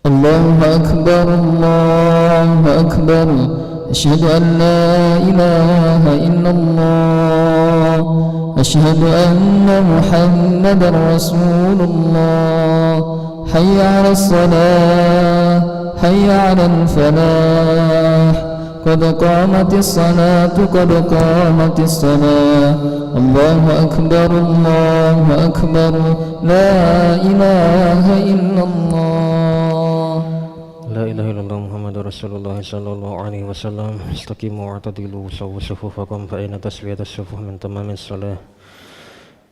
الله أكبر الله أكبر أشهد أن لا إله إلا الله أشهد أن محمد رسول الله حي على الصلاة حي على الفلاح قد قامت الصلاة قد قامت الصلاة الله أكبر الله أكبر لا إله إلا الله لا إله إلا الله محمد رسول الله صلى الله عليه وسلم استقيموا واعتدلوا سووا صفوفكم فإن تسوية الصفوف من تمام الصلاة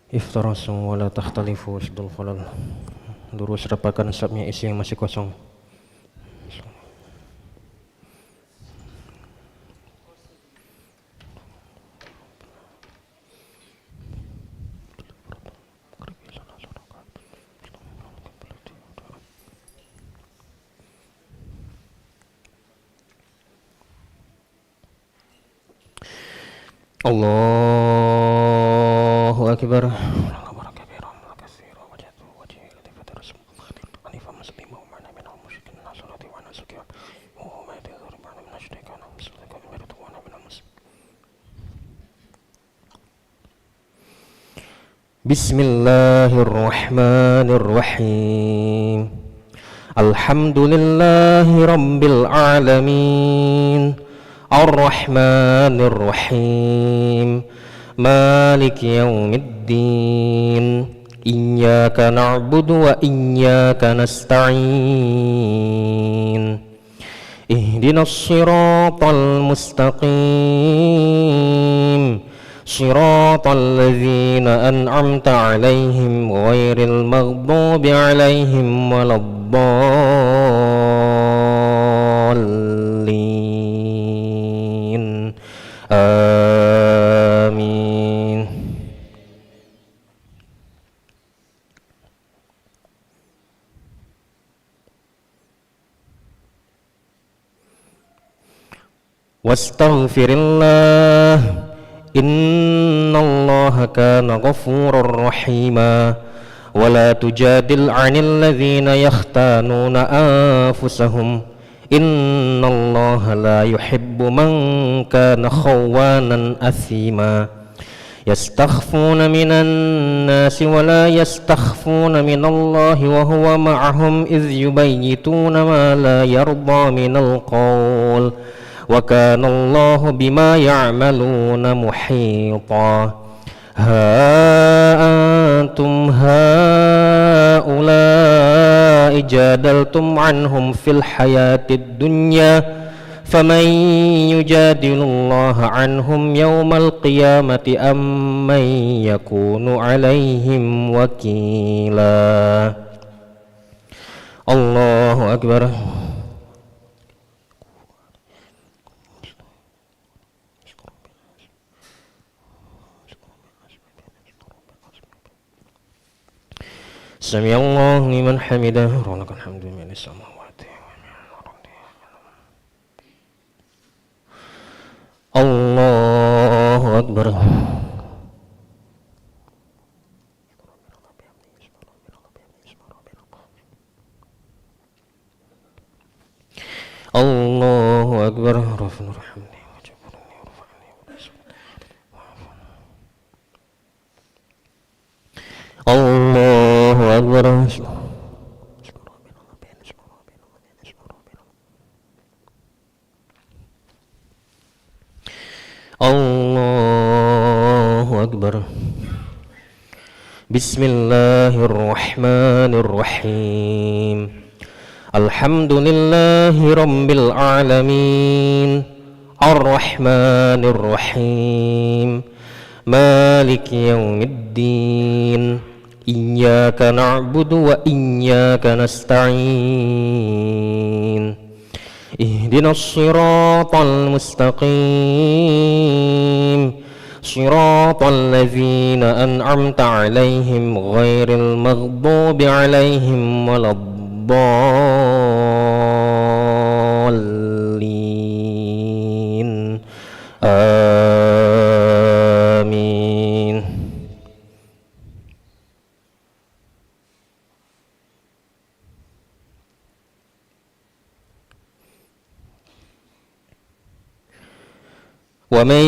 افترسوا ولا تختلفوا اسدul falal. Lurus rapatkan sapnya isi yang masih kosong. Allahu Akbar. Bismillahirrahmanirrahim. Alhamdulillahi rabbil alamin. Ar-Rahmanir-Rahim Maliki yaumiddin Iyyaka na'budu wa iyyaka nasta'in Ihdinas siratal mustaqim Siratal ladzina an'amta 'alaihim ghairil maghdubi 'alaihim waladdallin. Amin. Wastaghfirillah, innallaha kana ghafurur rahima. Wala tujadil 'anil ladzina yakhtanuna anfusahum, innallaha la yuhibbu man kana khawanan athima. Yastakhfuna minan nasi wa la yastakhfuna minallahi wa huwa ma'ahum idh yubayyituna ma la yarda minal qawl. Wa kana Allahu bima ya'maluna muhita. Ha antum haula'i jadaltum anhum fil hayatid dunya, faman yujadilullaha anhum yawmal qiyamati amman yakunu alaihim wakila. Allahu Akbar. Sami'allahu liman hamidah, rabbana hamdu minas samawati wal ardi. Allahu Akbar. Allahu Akbar. Rabbana hamdi. Allahu Akbar. Allahu Akbar. Bismillahirrahmanirrahim. Alhamdulillahi rabbil alamin. Ar-Rahmanir-Rahim Maliki yaumiddin. Iyyaka na'budu wa iyyaka nasta'in. Ihdinas siratal mustaqim. Siratal ladzina an'amta 'alaihim ghairil maghdubi 'alaihim waladdallin. Amin. ومن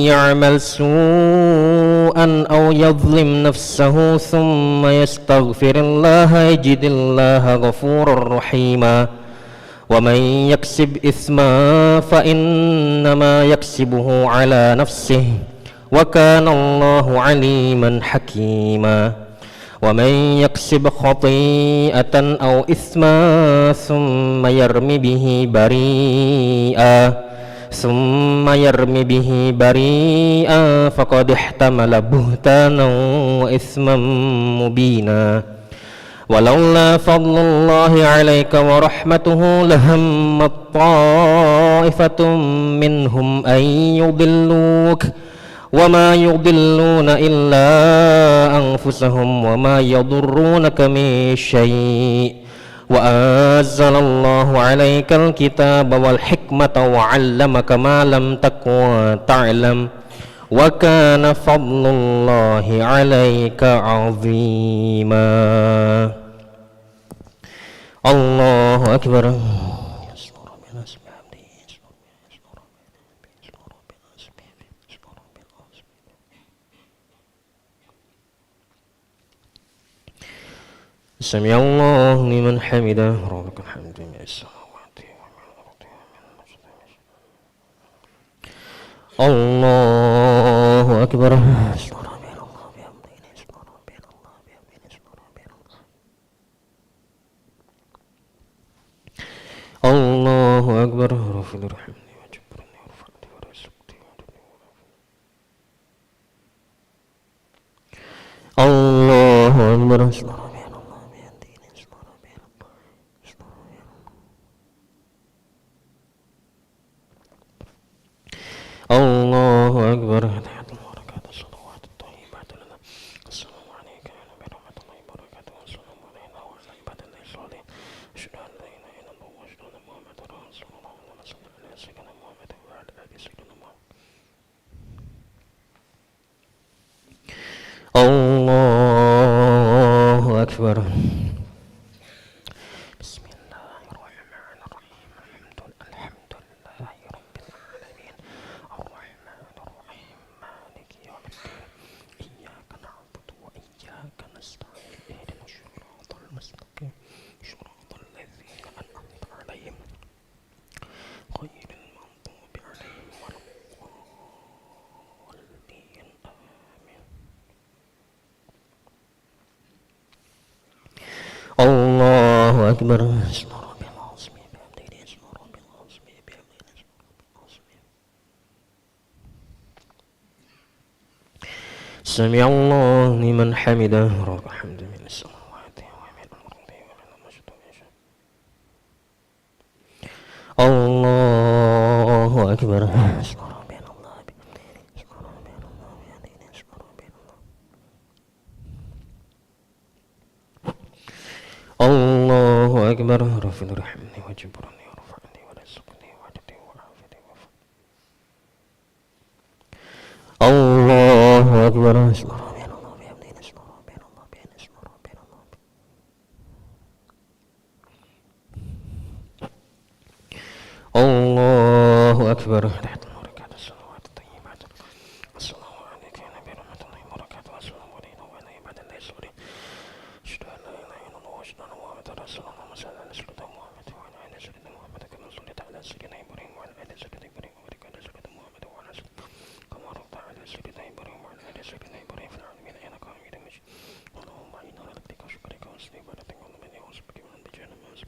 يعمل سوءا أو يظلم نفسه ثم يستغفر الله يجد الله غفورا رحيما ومن يكسب إثما فإنما يكسبه على نفسه وكان الله عليما حكيما ومن يكسب خطيئة أو إثما ثم يرمي به بريئا فقد احتمل بهتانا وإثما مبينا ولولا فضل الله عليك ورحمته لهمت طائفة منهم أن يضلوك وما يضلون إلا أنفسهم وما يضرونك من شيء وأنزل الله عليك الكتاب والحكمة وعلمك ما لم تكن تعلم وكان فضل الله عليك عظيما. الله أكبر. سمع الله لمن حمده ربك الحمد من السماوات الله أكبر. الله أكبر. رفض رحمني وجبرني ورفعني ورزقني الله أكبر. الله أكبر. تحيات المباركات الصلوات الطيبات لنا السلام عليك يا نبي رحمة الله وبركاته والسلام علينا وعلى عباد الله الصالحين أشهد أن لا إله إلا الله وأشهد أن محمدا رسول الله اللهم صل على سيدنا محمد وعلى آل سيدنا محمد. الله أكبر. الله أكبر. سمع الله لمن حمده ربك الحمد من السماوات ومن الأرض ومن المشرق الله أكبر. الله أكبر. رفض رحمني وجبرني ورفعني ورزقني وعدني وعافني الله أكبر. الله أكبر. تحت المباركات الصلوات الطيبات السلام عليك يا نبي رحمة الله وبركاته والسلام علينا وعلى عباد الله الصالحين أشهد أن لا إله إلا الله وأشهد أن محمدا رسول الله اللهم صل على سيدنا محمد وعلى آل سيدنا محمد كما صليت على سيدنا إبراهيم وعلى آل سيدنا إبراهيم وبارك على سيدنا محمد وعلى آل كما باركت على سيدنا إبراهيم وعلى آل سيدنا إبراهيم في العالمين إنك حميد مجيد. اللهم إنا نذكرك وشكرك وحسن عبادتك ونؤمن وأعوذ بك من جهنم وأعوذ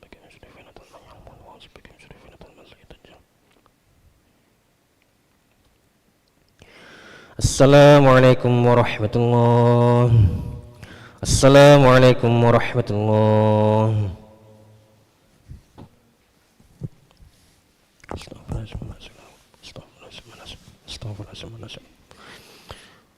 بك من شر فتنة الملعون وأعوذ بك من شر فتنة المسيح الدجال. السلام عليكم ورحمة الله. السلام عليكم ورحمة الله.